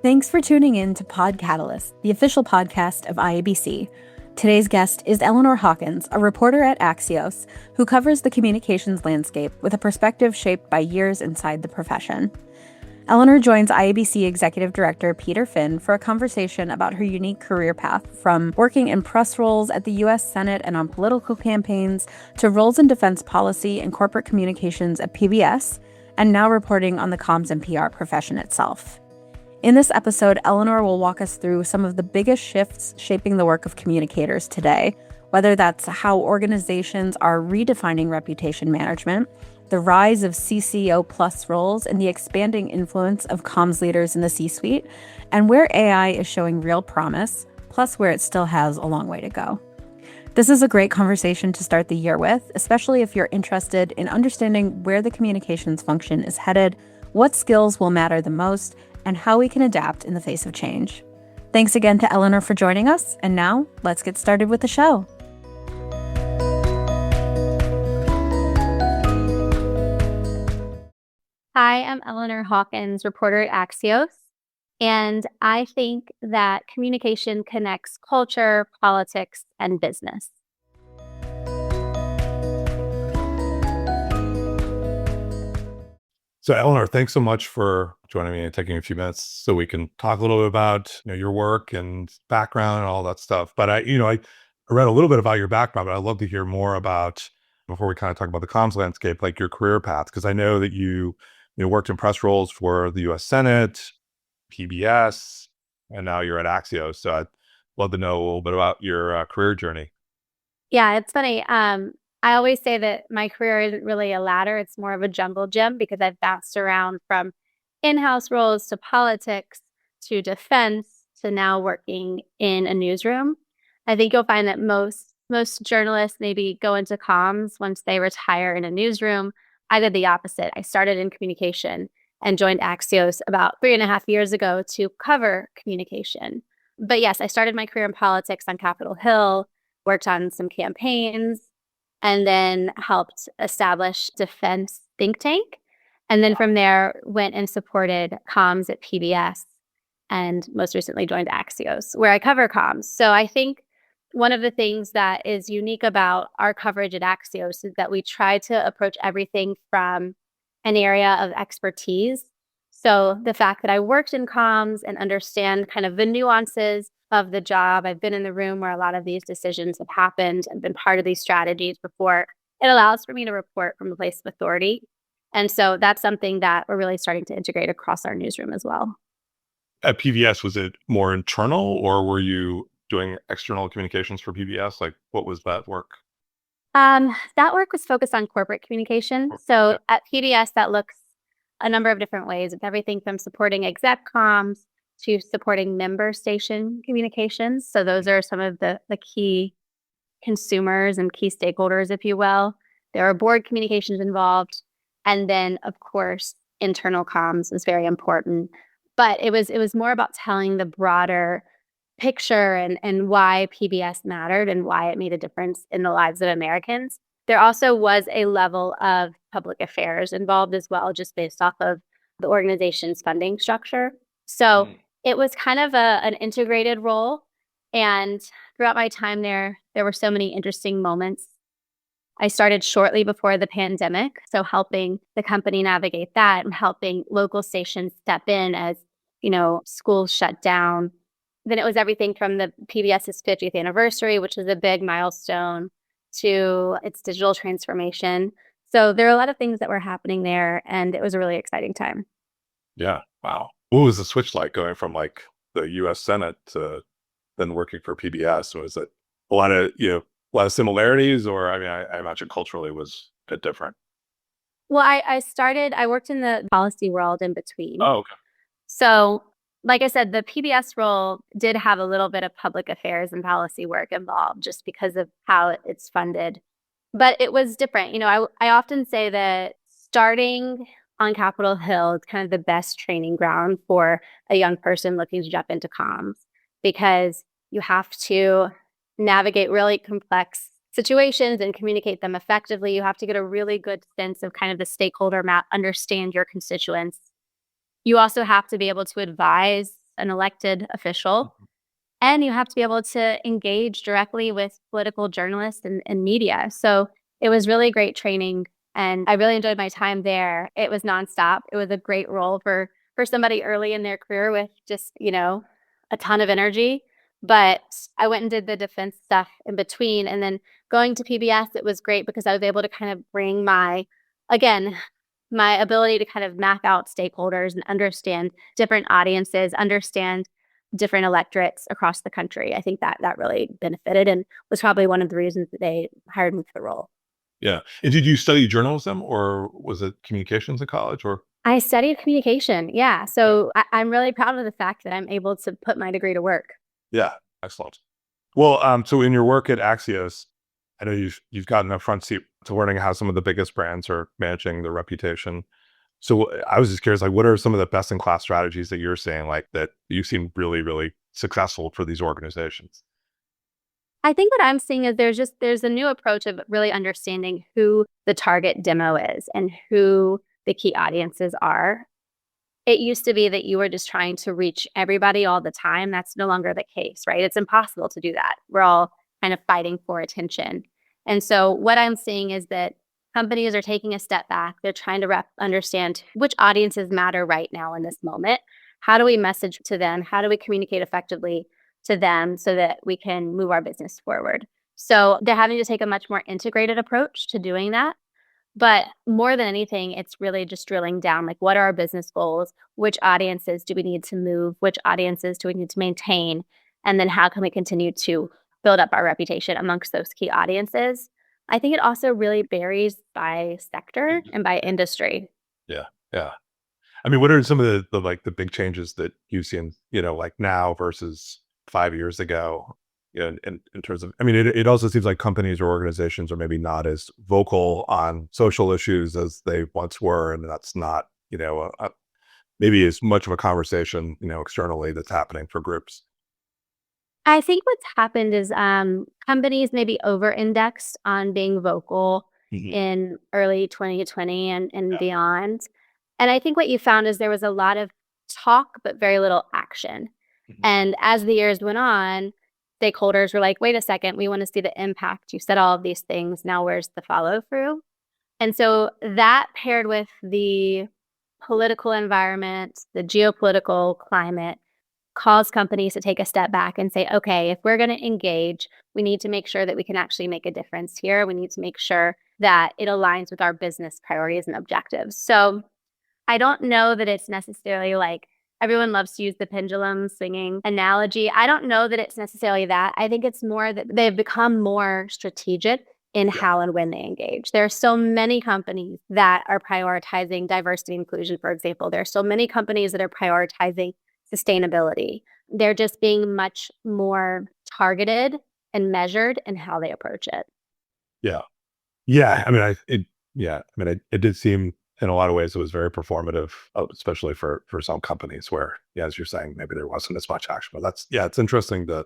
Thanks for tuning in to PodCatalyst, the official podcast of IABC. Today's guest is Eleanor Hawkins, a reporter at Axios, who covers the communications landscape with a perspective shaped by years inside the profession. Eleanor joins IABC Executive Director Peter Finn for a conversation about her unique career path, from working in press roles at the U.S. Senate and on political campaigns, to roles in defense policy and corporate communications at PBS, and now reporting on the comms and PR profession itself. In this episode, Eleanor will walk us through some of the biggest shifts shaping the work of communicators today, whether that's how organizations are redefining reputation management, the rise of CCO-Plus roles, and the expanding influence of comms leaders in the C-suite, and where AI is showing real promise, plus where it still has a long way to go. This is a great conversation to start the year with, especially if you're interested in understanding where the communications function is headed, what skills will matter the most, and how we can adapt in the face of change. Thanks again to Eleanor for joining us, and now let's get started with the show. Hi, I'm Eleanor Hawkins, reporter at Axios, and I think that communication connects culture, politics, and business. So Eleanor, thanks so much for joining me and taking a few minutes so we can talk a little bit about your work and background and all that stuff. But I read a little bit about your background, but I'd love to hear more about, before we kind of talk about the comms landscape, like your career path, because I know that you worked in press roles for the U.S. Senate, PBS, and now you're at Axios. So I'd love to know a little bit about your career journey. Yeah, it's funny. I always say that my career isn't really a ladder. It's more of a jungle gym because I've bounced around from in-house roles to politics to defense to now working in a newsroom. I think you'll find that most journalists maybe go into comms once they retire in a newsroom. I did the opposite. I started in communication and joined Axios about 3.5 years ago to cover communication. But yes, I started my career in politics on Capitol Hill, worked on some campaigns, and then helped establish defense think tank. And then from there, went and supported comms at PBS, and most recently joined Axios, where I cover comms. So I think one of the things that is unique about our coverage at Axios is that we try to approach everything from an area of expertise. So the fact that I worked in comms and understand kind of the nuances of the job, I've been in the room where a lot of these decisions have happened and been part of these strategies before, it allows for me to report from a place of authority. And so that's something that we're really starting to integrate across our newsroom as well. At PBS, was it more internal, or were you doing external communications for PBS? Like, what was that work? That work was focused on corporate communication. So at PBS, that looks a number of different ways. It's everything from supporting exec comms to supporting member station communications. So those are some of the key consumers and key stakeholders, if you will. There are board communications involved. And then, of course, internal comms is very important. But it was more about telling the broader picture and why PBS mattered and why it made a difference in the lives of Americans. There also was a level of public affairs involved as well, just based off of the organization's funding structure. So it was kind of an integrated role. And throughout my time there were so many interesting moments. I started shortly before the pandemic, so helping the company navigate that and helping local stations step in as, schools shut down. Then it was everything from the PBS's 50th anniversary, which was a big milestone, to its digital transformation. So there are a lot of things that were happening there, and it was a really exciting time. Yeah. Wow. What was the switch like going from like the U.S. Senate to then working for PBS? Was it a lot of similarities, or I imagine culturally it was a bit different? Well, I worked in the policy world in between. Oh, okay. So, like I said, the PBS role did have a little bit of public affairs and policy work involved just because of how it's funded. But it was different. I often say that starting on Capitol Hill is kind of the best training ground for a young person looking to jump into comms, because you have to navigate really complex situations and communicate them effectively. You have to get a really good sense of kind of the stakeholder map, understand your constituents. You also have to be able to advise an elected official. And you have to be able to engage directly with political journalists and media. So it was really great training. And I really enjoyed my time there. It was nonstop. It was a great role for somebody early in their career with just, a ton of energy. But I went and did the defense stuff in between. And then going to PBS, it was great because I was able to kind of bring my ability to kind of map out stakeholders and understand different audiences, understand different electorates across the country. I think that really benefited and was probably one of the reasons that they hired me for the role. Yeah. And did you study journalism or was it communications in college or? I studied communication. Yeah. So I'm really proud of the fact that I'm able to put my degree to work. Yeah. Excellent. Well, so in your work at Axios, I know you've gotten a front seat to learning how some of the biggest brands are managing their reputation. So I was just curious, like, what are some of the best in class strategies that you're seeing, like that you've seen really, really successful for these organizations? I think what I'm seeing is there's a new approach of really understanding who the target demo is and who the key audiences are. It used to be that you were just trying to reach everybody all the time. That's no longer the case, right? It's impossible to do that. We're all kind of fighting for attention. And so what I'm seeing is that companies are taking a step back. They're trying to understand which audiences matter right now in this moment. How do we message to them? How do we communicate effectively to them so that we can move our business forward? So they're having to take a much more integrated approach to doing that. But more than anything, it's really just drilling down, like, what are our business goals? Which audiences do we need to move? Which audiences do we need to maintain? And then how can we continue to build up our reputation amongst those key audiences? I think it also really varies by sector and by industry. Yeah. Yeah. I mean, what are some of the like the big changes that you've seen, like now versus 5 years ago? In terms of, I mean, it also seems like companies or organizations are maybe not as vocal on social issues as they once were, and that's not, maybe as much of a conversation, externally that's happening for groups. I think what's happened is companies maybe over-indexed on being vocal Mhm. in early 2020 and Yeah. beyond. And I think what you found is there was a lot of talk, but very little action. Mhm. And as the years went on, stakeholders were like, wait a second, we want to see the impact. You said all of these things. Now where's the follow through? And so that paired with the political environment, the geopolitical climate, cause companies to take a step back and say, okay, if we're going to engage, we need to make sure that we can actually make a difference here. We need to make sure that it aligns with our business priorities and objectives. So I don't know that it's necessarily like everyone loves to use the pendulum swinging analogy. I don't know that it's necessarily that. I think it's more that they've become more strategic in Yeah. how and when they engage. There are so many companies that are prioritizing diversity and inclusion, for example. There are so many companies that are prioritizing sustainability. They're just being much more targeted and measured in how they approach it. Yeah. Yeah. I mean, it did seem in a lot of ways it was very performative, especially for some companies where, yeah, as you're saying, maybe there wasn't as much action. But yeah, it's interesting to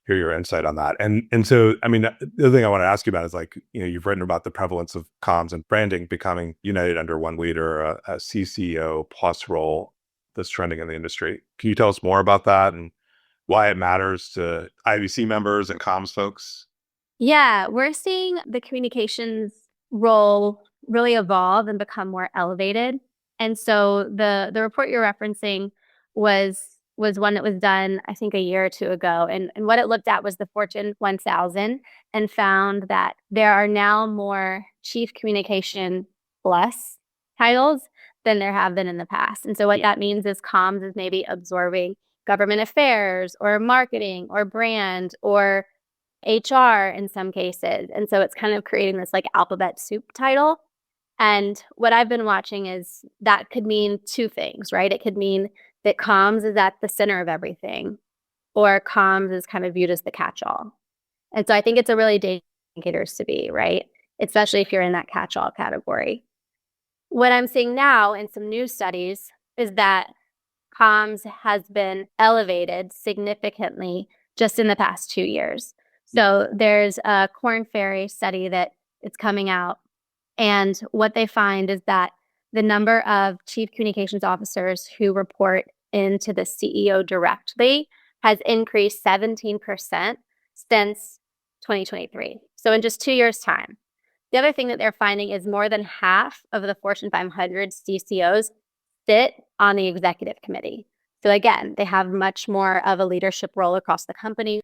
hear your insight on that. And so, I mean, the other thing I want to ask you about is like, you've written about the prevalence of comms and branding becoming united under one leader, a CCO+ role that's trending in the industry. Can you tell us more about that and why it matters to IBC members and comms folks? Yeah, we're seeing the communications role really evolve and become more elevated. And so the report you're referencing was one that was done, I think, a year or two ago. And what it looked at was the Fortune 1000 and found that there are now more chief communication plus titles than there have been in the past. And so what that means is comms is maybe absorbing government affairs or marketing or brand or HR in some cases. And so it's kind of creating this like alphabet soup title. And what I've been watching is that could mean two things, right? It could mean that comms is at the center of everything, or comms is kind of viewed as the catch-all. And so I think it's a really dangerous indicators to be, right? Especially if you're in that catch-all category. What I'm seeing now in some new studies is that comms has been elevated significantly just in the past 2 years. So there's a Korn Ferry study that it's coming out. And what they find is that the number of chief communications officers who report into the CEO directly has increased 17% since 2023. So in just 2 years' time. The other thing that they're finding is more than half of the Fortune 500 CCOs sit on the executive committee. So again, they have much more of a leadership role across the company.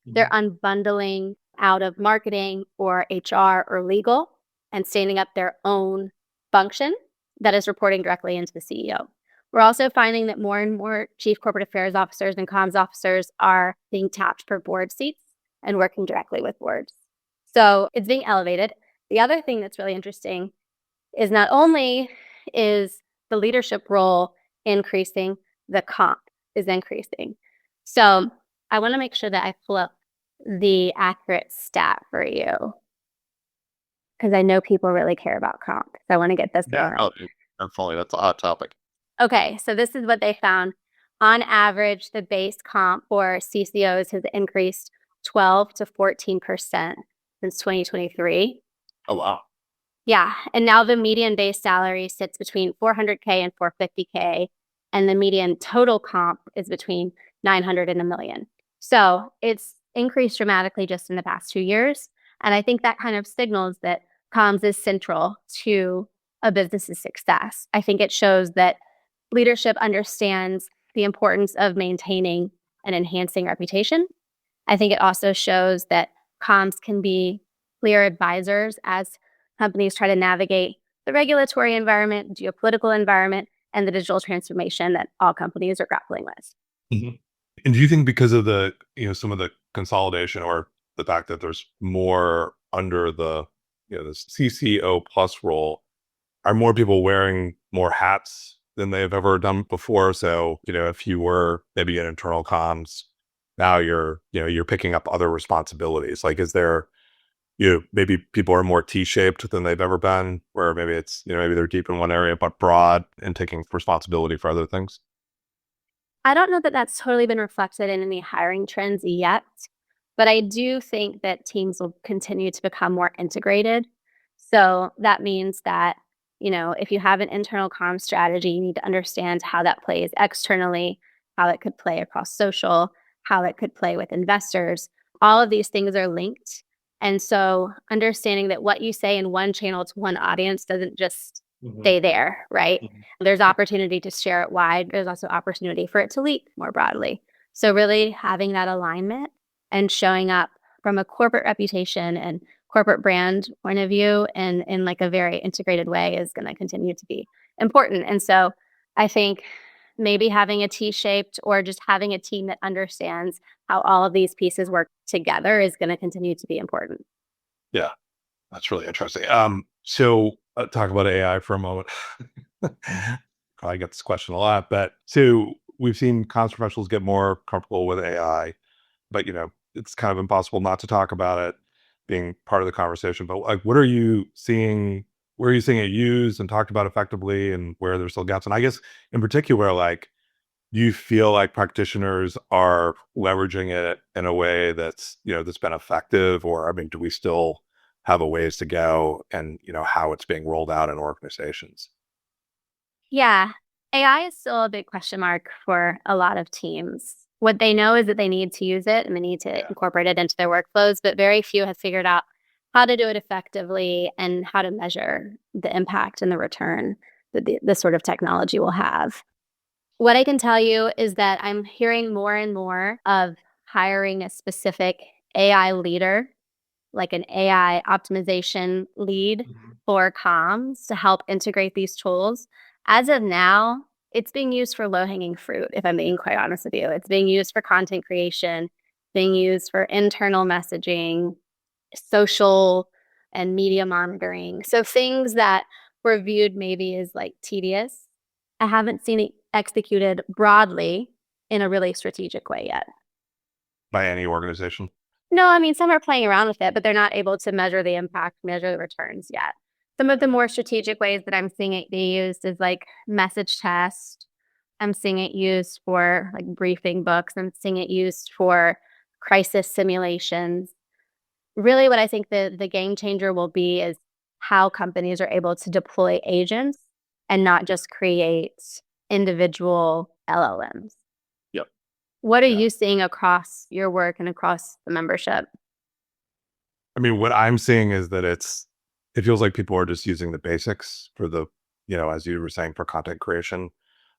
They're unbundling out of marketing or HR or legal and standing up their own function that is reporting directly into the CEO. We're also finding that more and more chief corporate affairs officers and comms officers are being tapped for board seats and working directly with boards. So it's being elevated. The other thing that's really interesting is not only is the leadership role increasing, the comp is increasing. So I want to make sure that I pull up the accurate stat for you because I know people really care about comp. So I want to get this one right. Definitely. That's a hot topic. Okay, so this is what they found. On average, the base comp for CCOs has increased 12 to 14% since 2023. Oh, wow. Yeah, and now the median base salary sits between 400K and 450K, and the median total comp is between 900 and $1 million. So it's increased dramatically just in the past 2 years, and I think that kind of signals that comms is central to a business's success. I think it shows that leadership understands the importance of maintaining and enhancing reputation. I think it also shows that comms can be clear advisors as companies try to navigate the regulatory environment, geopolitical environment, and the digital transformation that all companies are grappling with. Mhm. And do you think because of the, some of the consolidation or the fact that there's more under the, the CCO+ role, are more people wearing more hats than they've ever done before? So, if you were maybe an internal comms, now you're picking up other responsibilities. Like, is there, maybe people are more T-shaped than they've ever been, where maybe it's, maybe they're deep in one area, but broad and taking responsibility for other things? I don't know that that's totally been reflected in any hiring trends yet, but I do think that teams will continue to become more integrated. So that means that, if you have an internal comm strategy, you need to understand how that plays externally, how it could play across social, how it could play with investors. All of these things are linked. And so understanding that what you say in one channel to one audience doesn't just stay there, right? There's opportunity to share it wide. There's also opportunity for it to leak more broadly. So really having that alignment and showing up from a corporate reputation and corporate brand point of view and in like a very integrated way is going to continue to be important. And so I think maybe having a T-shaped or just having a team that understands how all of these pieces work together is going to continue to be important. Yeah, that's really interesting. So talk about AI for a moment. Probably get this question a lot, but so we've seen comms professionals get more comfortable with AI, but it's kind of impossible not to talk about it being part of the conversation. But like, what are you seeing? Where are you seeing it used and talked about effectively, and where there's still gaps? And I guess in particular, like, do you feel like practitioners are leveraging it in a way that's that's been effective, or I mean, do we still have a ways to go, and how it's being rolled out in organizations? Yeah, AI is still a big question mark for a lot of teams. What they know is that they need to use it and they need to incorporate it into their workflows, but very few have figured out how to do it effectively and how to measure the impact and the return that this sort of technology will have. What I can tell you is that I'm hearing more and more of hiring a specific AI leader, like an AI optimization lead for comms to help integrate these tools. As of now, it's being used for low-hanging fruit, if I'm being quite honest with you. It's being used for content creation, being used for internal messaging, social and media monitoring. So things that were viewed maybe as like tedious, I haven't seen it executed broadly in a really strategic way yet. By any organization? No, I mean, some are playing around with it, but they're not able to measure the impact, measure the returns yet. Some of the more strategic ways that I'm seeing it be used is like message test. I'm seeing it used for like briefing books. I'm seeing it used for crisis simulations. Really what I think the game changer will be is how companies are able to deploy agents and not just create individual LLMs. Yep. What are Yeah. you seeing across your work and across the membership? I mean, what I'm seeing is that it feels like people are just using the basics for as you were saying, for content creation.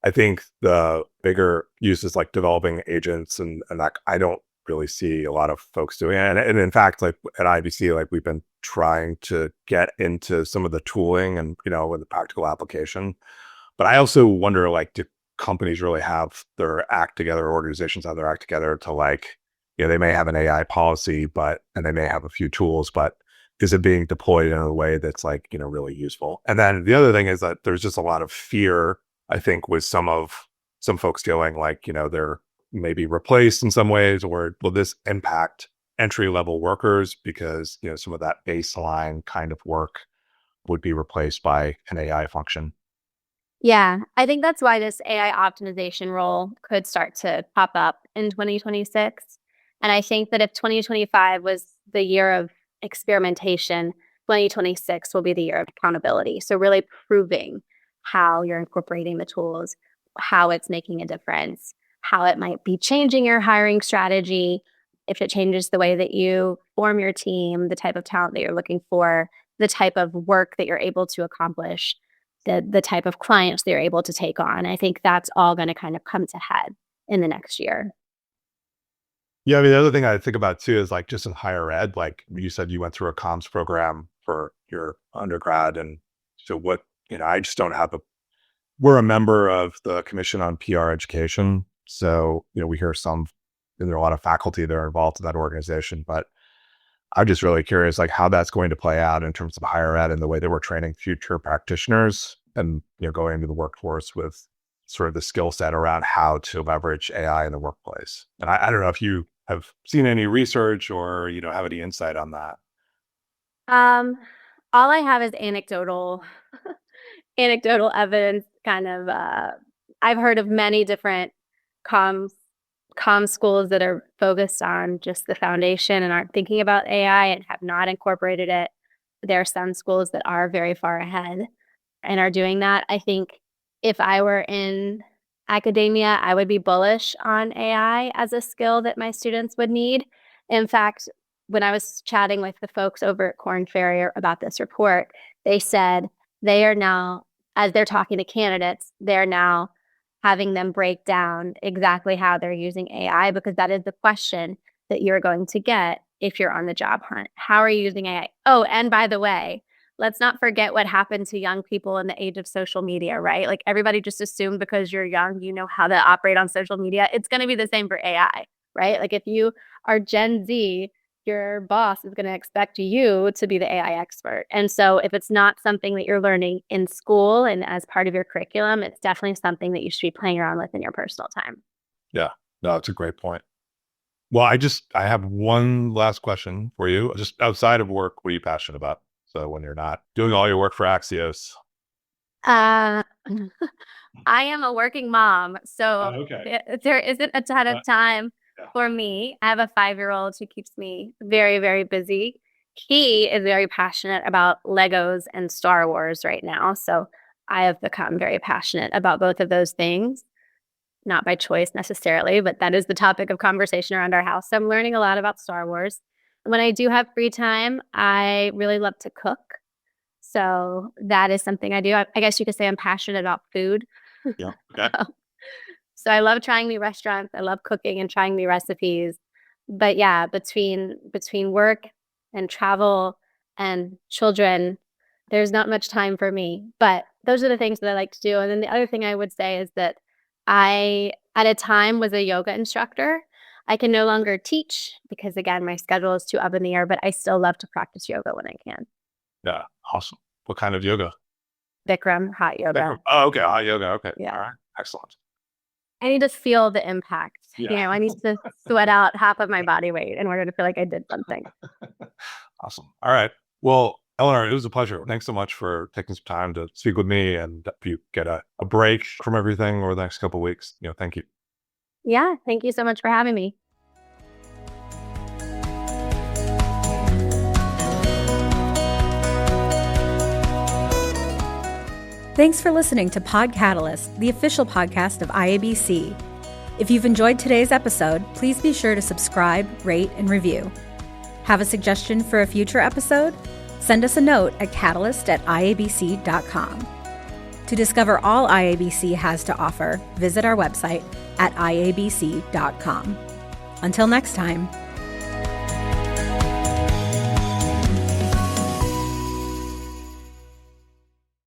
I think the bigger use is like developing agents and like I don't really see a lot of folks doing it. And in fact, like at IBC, like we've been trying to get into some of the tooling and, with the practical application. But I also wonder, like, do companies really have their act together, organizations have their act together to like, they may have an AI policy, and they may have a few tools, but is it being deployed in a way that's like, really useful? And then the other thing is that there's just a lot of fear, I think, with some folks feeling like, they're maybe replaced in some ways, or will this impact entry level workers because, some of that baseline kind of work would be replaced by an AI function. Yeah, I think that's why this AI optimization role could start to pop up in 2026. And I think that if 2025 was the year of experimentation, 2026 will be the year of accountability. So really proving how you're incorporating the tools, how it's making a difference, how it might be changing your hiring strategy, if it changes the way that you form your team, the type of talent that you're looking for, the type of work that you're able to accomplish, the type of clients they're able to take on. I think that's all going to kind of come to head in the next year. Yeah, I mean, the other thing I think about too is like just in higher ed, like you said, you went through a comms program for your undergrad. And so I just don't have we're a member of the Commission on PR Education. So, we hear and there are a lot of faculty that are involved in that organization, but I'm just really curious, like how that's going to play out in terms of higher ed and the way that we're training future practitioners and, going into the workforce with sort of the skill set around how to leverage AI in the workplace. And I don't know if you have seen any research or, have any insight on that. All I have is anecdotal evidence kind of. I've heard of many different comms schools that are focused on just the foundation and aren't thinking about AI and have not incorporated it. There are some schools that are very far ahead and are doing that. I think if I were in academia, I would be bullish on AI as a skill that my students would need. In fact, when I was chatting with the folks over at Korn Ferry about this report, they said they are now, as they're talking to candidates, they're now having them break down exactly how they're using AI, because that is the question that you're going to get if you're on the job hunt. How are you using AI? Oh, and by the way, let's not forget what happened to young people in the age of social media, right? Like everybody just assumed because you're young, you know how to operate on social media. It's going to be the same for AI, right? Like if you are Gen Z, your boss is going to expect you to be the AI expert. And so if it's not something that you're learning in school and as part of your curriculum, it's definitely something that you should be playing around with in your personal time. Yeah, no, it's a great point. Well, I have one last question for you. Just outside of work, what are you passionate about? So when you're not doing all your work for Axios. I am a working mom, so Okay. there isn't a ton of time for me. I have a 5-year-old who keeps me very, very busy. He is very passionate about Legos and Star Wars right now. So I have become very passionate about both of those things, not by choice necessarily, but that is the topic of conversation around our house. So I'm learning a lot about Star Wars. When I do have free time, I really love to cook. So that is something I do. I guess you could say I'm passionate about food. Yeah. Okay. So I love trying new restaurants. I love cooking and trying new recipes. But yeah, between work and travel and children, there's not much time for me. But those are the things that I like to do. And then the other thing I would say is that I, at a time, was a yoga instructor. I can no longer teach because, again, my schedule is too up in the air, but I still love to practice yoga when I can. Yeah. Awesome. What kind of yoga? Bikram, hot yoga. Bikram. Oh, okay. Hot yoga. Okay. Yeah. All right. Excellent. I need to feel the impact. Yeah. I need to sweat out half of my body weight in order to feel like I did something. Awesome. All right. Well, Eleanor, it was a pleasure. Thanks so much for taking some time to speak with me, and if you get a break from everything over the next couple of weeks, thank you. Yeah. Thank you so much for having me. Thanks for listening to PodCatalyst, the official podcast of IABC. If you've enjoyed today's episode, please be sure to subscribe, rate, and review. Have a suggestion for a future episode? Send us a note at catalyst@iabc.com. To discover all IABC has to offer, visit our website at iabc.com. Until next time.